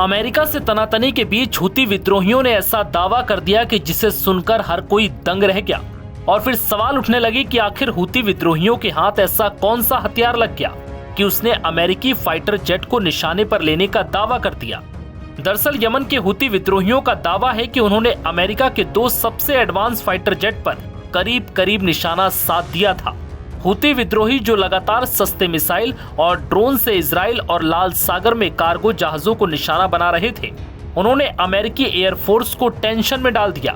America से तनातनी के बीच हूती विद्रोहियों ने ऐसा दावा कर दिया कि जिसे सुनकर हर कोई दंग रह गया और फिर सवाल उठने लगे कि आखिर हूती विद्रोहियों के हाथ ऐसा कौन सा हथियार लग गया कि उसने अमेरिकी फाइटर जेट को निशाने पर लेने का दावा कर दिया। दरअसल यमन के हूती विद्रोहियों का दावा है कि उन्होंने अमेरिका के 2 सबसे एडवांस फाइटर जेट पर करीब करीब निशाना साध दिया था। हूती विद्रोही जो लगातार सस्ते मिसाइल और ड्रोन से इजराइल और लाल सागर में कार्गो जहाजों को निशाना बना रहे थे, उन्होंने अमेरिकी एयरफोर्स को टेंशन में डाल दिया।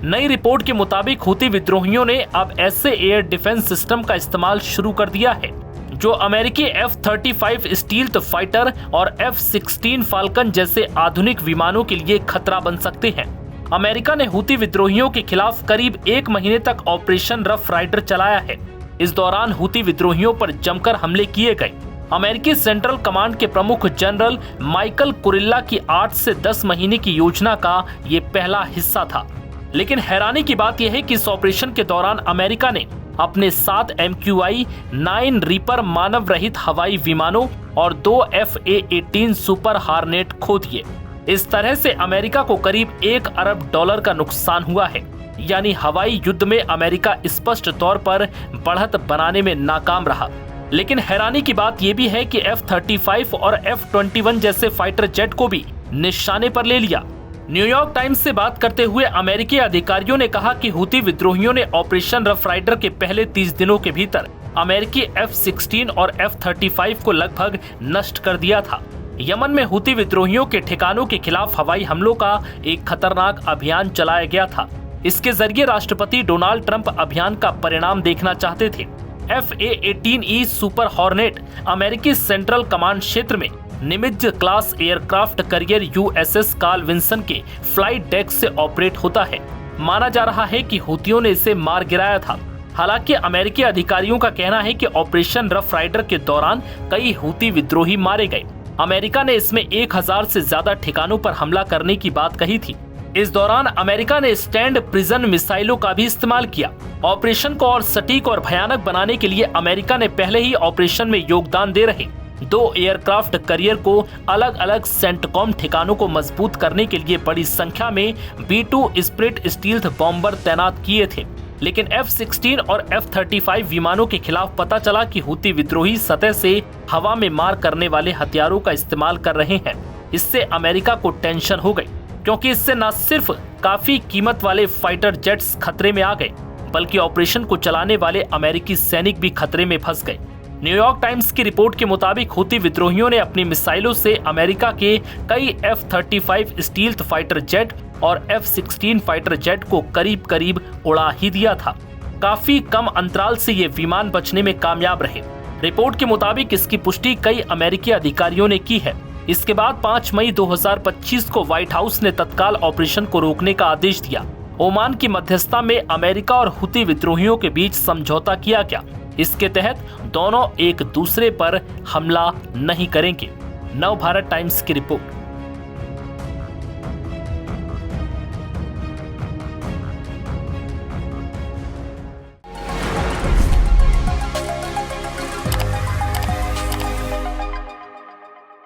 नई रिपोर्ट के मुताबिक हूती विद्रोहियों ने अब ऐसे एयर डिफेंस सिस्टम का इस्तेमाल शुरू कर दिया है जो अमेरिकी F-35 स्टील्थ फाइटर और F-16 फाल्कन जैसे आधुनिक विमानों के लिए खतरा बन सकते हैं। अमेरिका ने हूती विद्रोहियों के खिलाफ करीब 1 महीने तक ऑपरेशन रफ राइडर चलाया है। इस दौरान हूती विद्रोहियों पर जमकर हमले किए गए। अमेरिकी सेंट्रल कमांड के प्रमुख जनरल माइकल कुरिल्ला की 8 से 10 महीने की योजना का ये पहला हिस्सा था। लेकिन हैरानी की बात यह है कि इस ऑपरेशन के दौरान अमेरिका ने अपने 7 MQI-9 रीपर मानव रहित हवाई विमानों और 2 FA-18 सुपर हार्नेट खो दिए। इस तरह से अमेरिका को करीब $1 अरब का नुकसान हुआ है। यानी हवाई युद्ध में अमेरिका स्पष्ट तौर पर बढ़त बनाने में नाकाम रहा। लेकिन हैरानी की बात यह भी है कि F-35 और F-21 जैसे फाइटर जेट को भी निशाने पर ले लिया। न्यूयॉर्क टाइम्स से बात करते हुए अमेरिकी अधिकारियों ने कहा कि हूती विद्रोहियों ने ऑपरेशन रफ राइडर के पहले 30 दिनों के भीतर अमेरिकी F-16 और F-35 को लगभग नष्ट कर दिया था। यमन में हूती विद्रोहियों के ठिकानों के खिलाफ हवाई हमलों का एक खतरनाक अभियान चलाया गया था। इसके जरिए राष्ट्रपति डोनाल्ड ट्रंप अभियान का परिणाम देखना चाहते थे। FA-18E सुपर हॉर्नेट अमेरिकी सेंट्रल कमांड क्षेत्र में Nimitz class aircraft carrier USS Carl Vinson के फ्लाइट डेक से ऑपरेट होता है। माना जा रहा है कि हूतियों ने इसे मार गिराया था। हालांकि अमेरिकी अधिकारियों का कहना है कि ऑपरेशन रफ राइडर के दौरान कई हूती विद्रोही मारे गए। अमेरिका ने इसमें 1000 से ज्यादा ठिकानों पर हमला करने की बात कही थी। इस दौरान अमेरिका ने स्टैंड प्रिजन मिसाइलों का भी इस्तेमाल किया। ऑपरेशन को और सटीक और भयानक बनाने के लिए अमेरिका ने पहले ही ऑपरेशन में योगदान दे रहे 2 एयरक्राफ्ट करियर को अलग अलग सेंटकॉम ठिकानों को मजबूत करने के लिए बड़ी संख्या में B-2 स्प्लिट स्टील्थ बॉम्बर तैनात किए थे। लेकिन F-16 और F-35 विमानों के खिलाफ पता चला कि हूती विद्रोही सतह से हवा में मार करने वाले हथियारों का इस्तेमाल कर रहे हैं। इससे अमेरिका को टेंशन हो गई, क्योंकि इससे न सिर्फ काफी कीमत वाले फाइटर जेट्स खतरे में आ गए, बल्कि ऑपरेशन को चलाने वाले अमेरिकी सैनिक भी खतरे में फंस गए। न्यूयॉर्क टाइम्स की रिपोर्ट के मुताबिक हूती विद्रोहियों ने अपनी मिसाइलों से अमेरिका के कई F-35 स्टील्थ फाइटर जेट और F-16 फाइटर जेट को करीब करीब उड़ा ही दिया था। काफी कम अंतराल से ये विमान बचने में कामयाब रहे। रिपोर्ट के मुताबिक इसकी पुष्टि कई अमेरिकी अधिकारियों ने की है। इसके बाद 5 मई 2025 को व्हाइट हाउस ने तत्काल ऑपरेशन को रोकने का आदेश दिया। ओमान की मध्यस्थता में अमेरिका और हूती विद्रोहियों के बीच समझौता किया गया। इसके तहत दोनों एक दूसरे पर हमला नहीं करेंगे। नव भारत टाइम्स की रिपोर्ट।